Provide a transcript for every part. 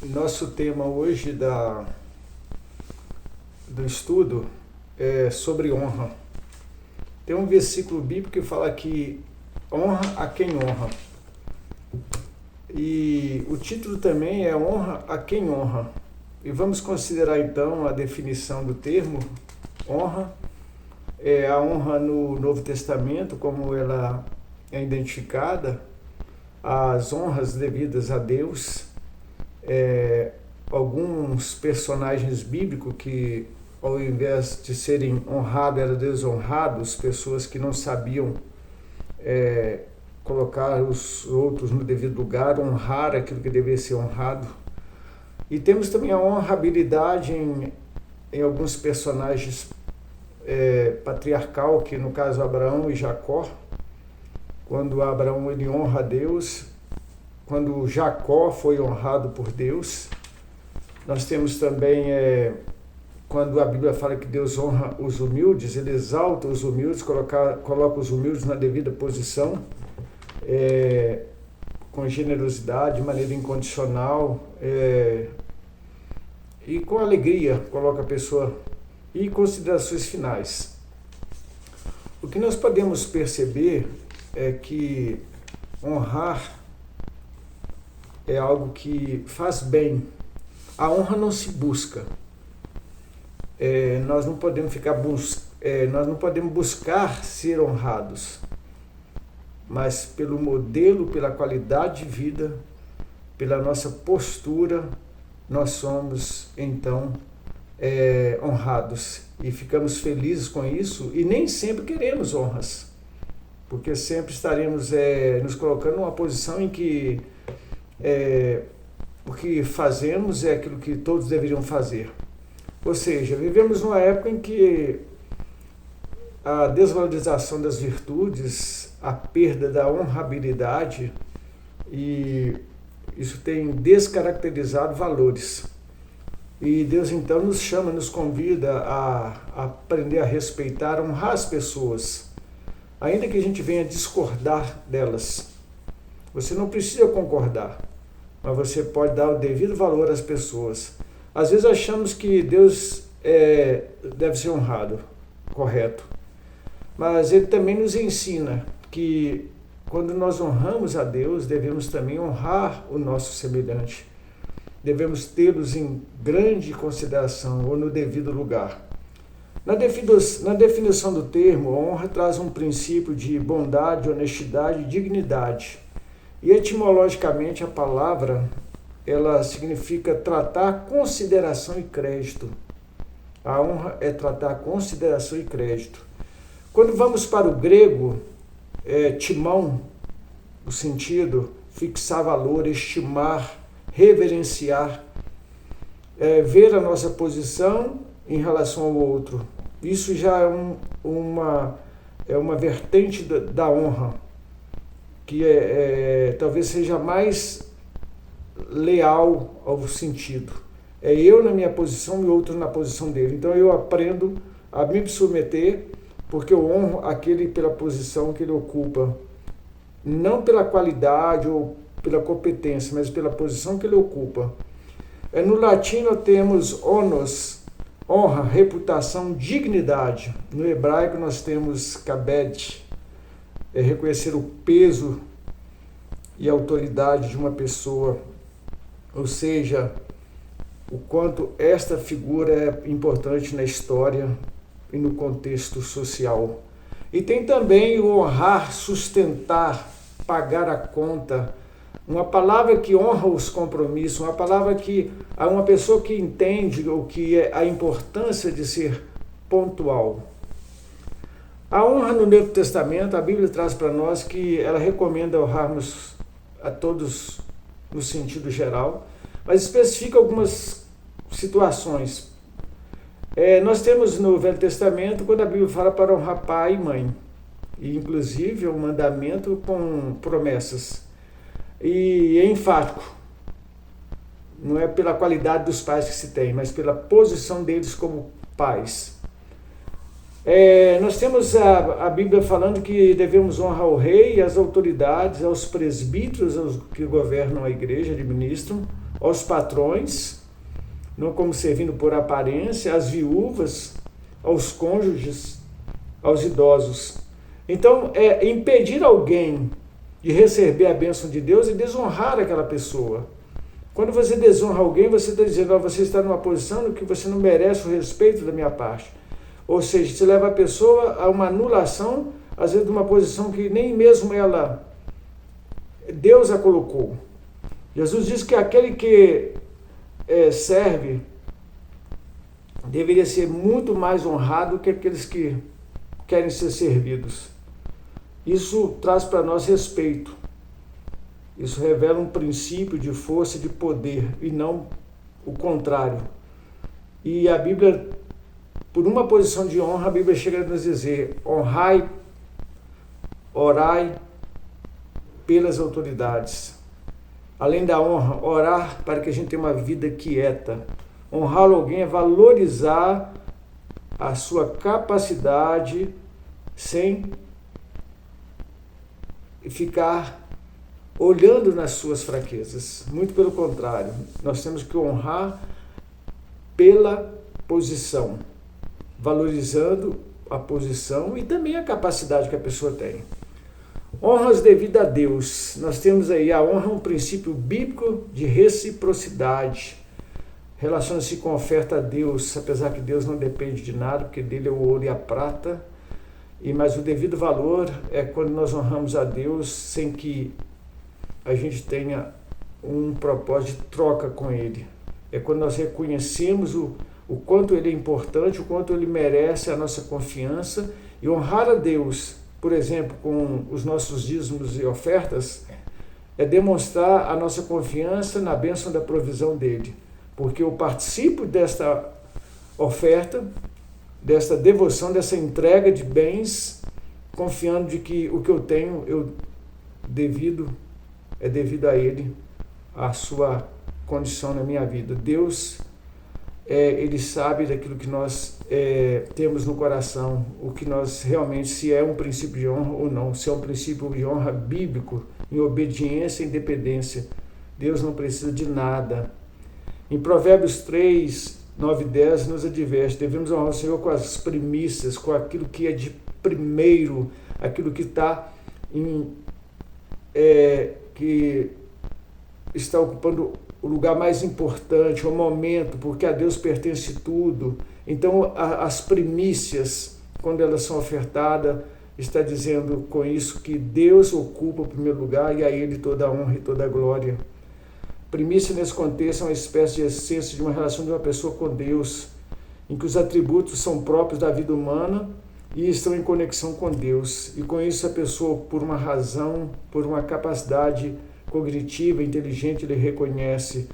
Nosso tema hoje do estudo é sobre honra. Tem um versículo bíblico que fala que honra a quem honra. E o título também é honra a quem honra. E vamos considerar então a definição do termo honra. É a honra no Novo Testamento, como ela é identificada, as honras devidas a Deus. Alguns personagens bíblicos que, ao invés de serem honrados, eram desonrados, pessoas que não sabiam colocar os outros no devido lugar, honrar aquilo que devia ser honrado. E temos também a honrabilidade em alguns personagens patriarcal, que no caso Abraão e Jacó. Quando Abraão ele honra a Deus, quando Jacó foi honrado por Deus. Nós temos também, quando a Bíblia fala que Deus honra os humildes, ele exalta os humildes, coloca os humildes na devida posição, com generosidade, de maneira incondicional, e com alegria coloca a pessoa. E considerações finais. O que nós podemos perceber é que honrar é algo que faz bem. A honra não se busca. Nós não podemos nós não podemos buscar ser honrados, mas pelo modelo, pela qualidade de vida, pela nossa postura, nós somos então honrados e ficamos felizes com isso, e nem sempre queremos honras, porque sempre estaremos nos colocando numa posição em que o que fazemos é aquilo que todos deveriam fazer. Ou seja, vivemos numa época em que a desvalorização das virtudes, a perda da honrabilidade, e isso tem descaracterizado valores. E Deus então nos chama, nos convida a aprender a respeitar, a honrar as pessoas, ainda que a gente venha discordar delas. Você não precisa concordar, mas você pode dar o devido valor às pessoas. Às vezes achamos que Deus deve ser honrado, correto. Mas Ele também nos ensina que quando nós honramos a Deus, devemos também honrar o nosso semelhante. Devemos tê-los em grande consideração ou no devido lugar. Na definição do termo, a honra traz um princípio de bondade, honestidade e dignidade. E etimologicamente a palavra, ela significa tratar consideração e crédito. A honra é tratar consideração e crédito. Quando vamos para o grego, timão, o sentido, fixar valor, estimar, reverenciar, ver a nossa posição em relação ao outro. Isso já é uma vertente da honra, que talvez seja mais leal ao sentido. É eu na minha posição e o outro na posição dele. Então eu aprendo a me submeter, porque eu honro aquele pela posição que ele ocupa, não pela qualidade ou pela competência, mas pela posição que ele ocupa. No latim nós temos honos, honra, reputação, dignidade. No hebraico nós temos kabed, reconhecer o peso e a autoridade de uma pessoa, ou seja, o quanto esta figura é importante na história e no contexto social. E tem também o honrar, sustentar, pagar a conta, uma palavra que honra os compromissos, uma palavra que uma pessoa que entende o que é a importância de ser pontual. A honra no Novo Testamento, a Bíblia traz para nós que ela recomenda honrarmos a todos no sentido geral, mas especifica algumas situações. Nós temos no Velho Testamento, quando a Bíblia fala para honrar pai e mãe, e inclusive é um mandamento com promessas. E é enfático, não é pela qualidade dos pais que se tem, mas pela posição deles como pais. Nós temos a Bíblia falando que devemos honrar o rei, as autoridades, aos presbíteros, aos que governam a igreja, administram, aos patrões, não como servindo por aparência, às viúvas, aos cônjuges, aos idosos. Então, impedir alguém de receber a bênção de Deus e desonrar aquela pessoa. Quando você desonra alguém, você está dizendo, você está numa posição no que você não merece o respeito da minha parte. Ou seja, você leva a pessoa a uma anulação, às vezes de uma posição que nem mesmo Deus a colocou. Jesus diz que aquele que serve deveria ser muito mais honrado que aqueles que querem ser servidos. Isso traz para nós respeito. Isso revela um princípio de força e de poder, e não o contrário. E a Bíblia, por uma posição de honra, a Bíblia chega a nos dizer: honrai, orai pelas autoridades. Além da honra, orar para que a gente tenha uma vida quieta. Honrar alguém é valorizar a sua capacidade sem ficar olhando nas suas fraquezas. Muito pelo contrário, nós temos que honrar pela posição, valorizando a posição e também a capacidade que a pessoa tem. Honras devidas a Deus. Nós temos aí a honra, um princípio bíblico de reciprocidade. Relaciona-se com a oferta a Deus, apesar que Deus não depende de nada, porque dele é o ouro e a prata. Mas o devido valor é quando nós honramos a Deus sem que a gente tenha um propósito de troca com Ele. É quando nós reconhecemos o quanto Ele é importante, o quanto Ele merece a nossa confiança. E honrar a Deus, por exemplo, com os nossos dízimos e ofertas, é demonstrar a nossa confiança na bênção da provisão dEle. Porque eu participo desta oferta, desta devoção, dessa entrega de bens, confiando de que o que eu tenho é devido a Ele, a sua condição na minha vida. Deus, Ele sabe daquilo que nós temos no coração, o que nós realmente, se é um princípio de honra ou não, se é um princípio de honra bíblico, em obediência e independência. Deus não precisa de nada. Em Provérbios 3, 9 e 10 nos adverte, devemos honrar o Senhor com as primícias, com aquilo que é de primeiro, aquilo que que está ocupando o lugar mais importante, o momento, porque a Deus pertence tudo. Então, as primícias, quando elas são ofertadas, está dizendo com isso que Deus ocupa o primeiro lugar e a Ele toda a honra e toda a glória. Primícia, nesse contexto, é uma espécie de essência de uma relação de uma pessoa com Deus, em que os atributos são próprios da vida humana e estão em conexão com Deus. E com isso a pessoa, por uma razão, por uma capacidade cognitiva, inteligente, ele reconhece.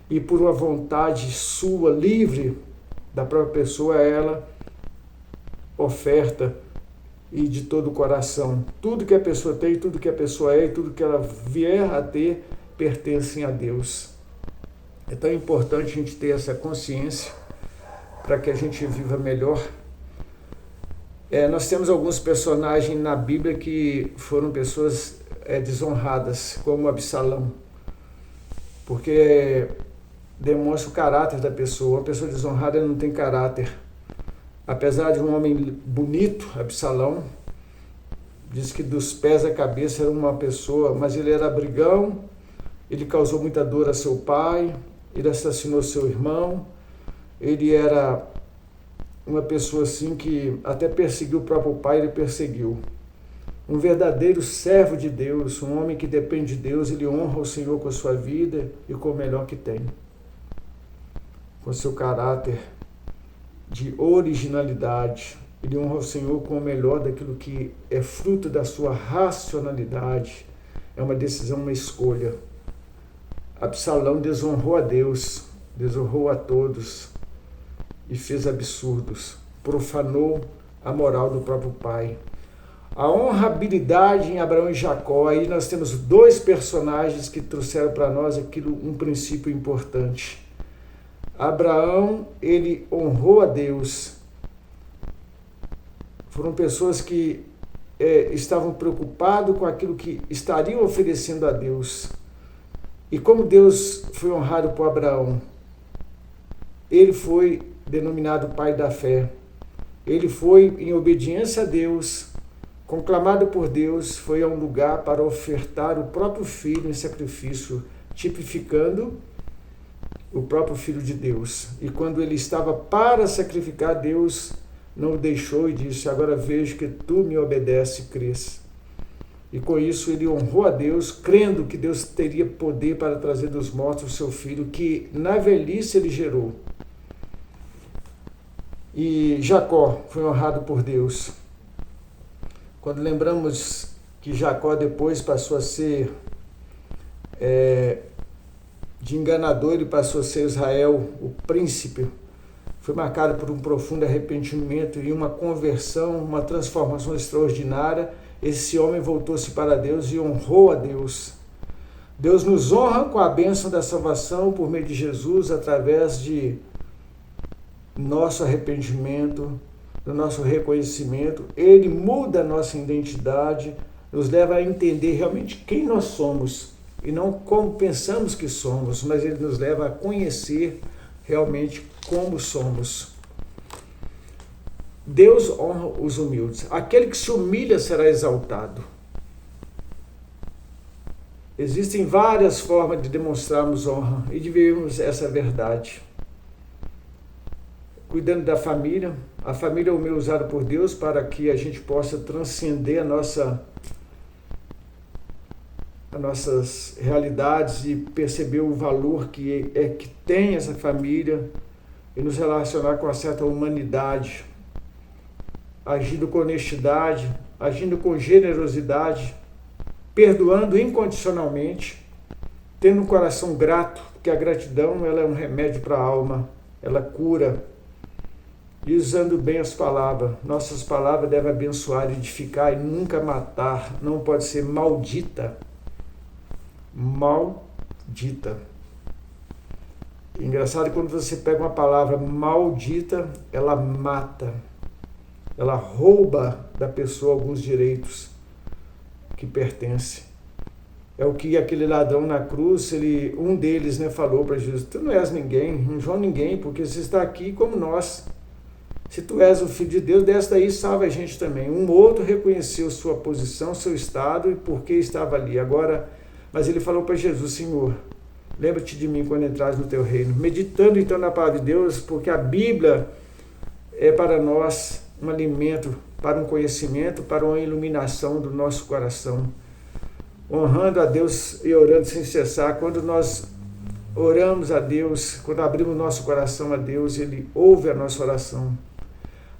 E por uma vontade sua, livre da própria pessoa, ela oferta e de todo o coração. Tudo que a pessoa tem, tudo que a pessoa é e tudo que ela vier a ter, pertencem a Deus. É tão importante a gente ter essa consciência para que a gente viva melhor. Nós temos alguns personagens na Bíblia que foram pessoas desonradas, como Absalão, porque demonstra o caráter da pessoa. Uma pessoa desonrada não tem caráter. Apesar de um homem bonito, Absalão, diz que dos pés à cabeça era uma pessoa, mas ele era brigão, ele causou muita dor a seu pai, ele assassinou seu irmão, ele era uma pessoa assim que até perseguiu o próprio pai, ele perseguiu. Um verdadeiro servo de Deus, um homem que depende de Deus, ele honra o Senhor com a sua vida e com o melhor que tem. Com seu caráter de originalidade, ele honra o Senhor com o melhor daquilo que é fruto da sua racionalidade. É uma decisão, uma escolha. Absalão desonrou a Deus, desonrou a todos e fez absurdos, profanou a moral do próprio pai. A honrabilidade em Abraão e Jacó, aí nós temos dois personagens que trouxeram para nós um princípio importante. Abraão, ele honrou a Deus. Foram pessoas que estavam preocupados com aquilo que estariam oferecendo a Deus. E como Deus foi honrado por Abraão, ele foi denominado pai da fé. Ele foi em obediência a Deus, conclamado por Deus, foi a um lugar para ofertar o próprio filho em sacrifício, tipificando o próprio Filho de Deus. E quando ele estava para sacrificar, Deus não o deixou e disse: agora vejo que tu me obedece e crês. E com isso ele honrou a Deus, crendo que Deus teria poder para trazer dos mortos o seu filho, que na velhice ele gerou. E Jacó foi honrado por Deus. Quando lembramos que Jacó depois passou a ser de enganador, ele passou a ser Israel, o príncipe, foi marcado por um profundo arrependimento e uma conversão, uma transformação extraordinária. Esse homem voltou-se para Deus e honrou a Deus. Deus nos honra com a bênção da salvação por meio de Jesus, através de nosso arrependimento, do nosso reconhecimento. Ele muda a nossa identidade, nos leva a entender realmente quem nós somos e não como pensamos que somos, mas ele nos leva a conhecer realmente como somos. Deus honra os humildes. Aquele que se humilha será exaltado. Existem várias formas de demonstrarmos honra e de vivermos essa verdade. Cuidando da família. A família é o meio usado por Deus para que a gente possa transcender as nossas realidades e perceber o valor que tem essa família e nos relacionar com uma certa humanidade, agindo com honestidade, agindo com generosidade, perdoando incondicionalmente, tendo um coração grato, porque a gratidão ela é um remédio para a alma, ela cura, e usando bem as palavras. Nossas palavras devem abençoar, edificar e nunca matar, não pode ser maldita. Maldita. Engraçado, quando você pega uma palavra maldita, ela mata. Ela rouba da pessoa alguns direitos que pertencem. É o que aquele ladrão na cruz, um deles falou para Jesus: tu não és ninguém, não João ninguém, porque você está aqui como nós. Se tu és o Filho de Deus, desta aí salva a gente também. Um outro reconheceu sua posição, seu estado e por que estava ali. Agora, mas ele falou para Jesus: Senhor, lembra-te de mim quando entrares no teu reino. Meditando então na palavra de Deus, porque a Bíblia é para nós um alimento, para um conhecimento, para uma iluminação do nosso coração. Honrando a Deus e orando sem cessar. Quando nós oramos a Deus, quando abrimos nosso coração a Deus, Ele ouve a nossa oração.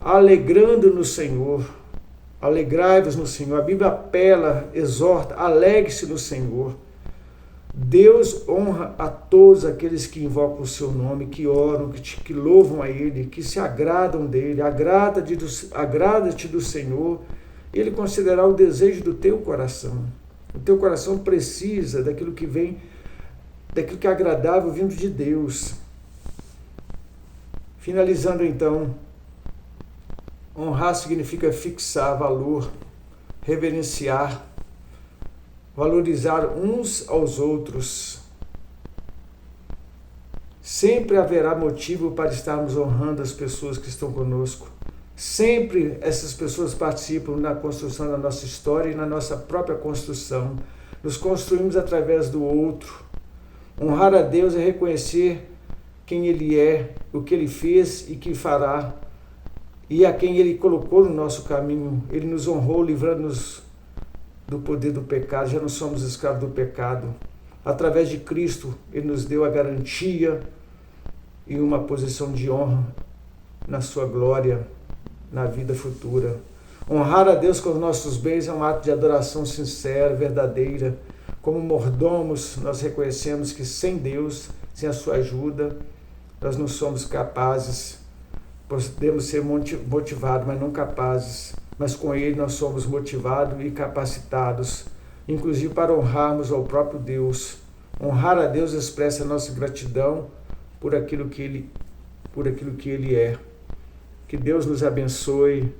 Alegrando no Senhor, alegrai-vos no Senhor. A Bíblia apela, exorta, alegre-se no Senhor. Deus honra a todos aqueles que invocam o seu nome, que oram, que louvam a Ele, que se agradam dEle. Agrada-te do Senhor. Ele considerará o desejo do teu coração. O teu coração precisa daquilo que vem, daquilo que é agradável vindo de Deus. Finalizando então, honrar significa fixar valor, reverenciar, valorizar uns aos outros. Sempre haverá motivo para estarmos honrando as pessoas que estão conosco. Sempre essas pessoas participam na construção da nossa história e na nossa própria construção. Nos construímos através do outro. Honrar a Deus é reconhecer quem Ele é, o que Ele fez e que fará, e a quem Ele colocou no nosso caminho. Ele nos honrou, livrando-nos do poder do pecado. Já não somos escravos do pecado. Através de Cristo, Ele nos deu a garantia e uma posição de honra na sua glória, na vida futura. Honrar a Deus com os nossos bens é um ato de adoração sincera, verdadeira. Como mordomos, nós reconhecemos que sem Deus, sem a sua ajuda, nós não somos capazes. Podemos ser motivados, mas não capazes. Mas com Ele nós somos motivados e capacitados, inclusive para honrarmos ao próprio Deus. Honrar a Deus expressa a nossa gratidão por aquilo que Ele é. Que Deus nos abençoe.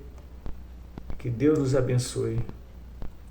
Que Deus nos abençoe.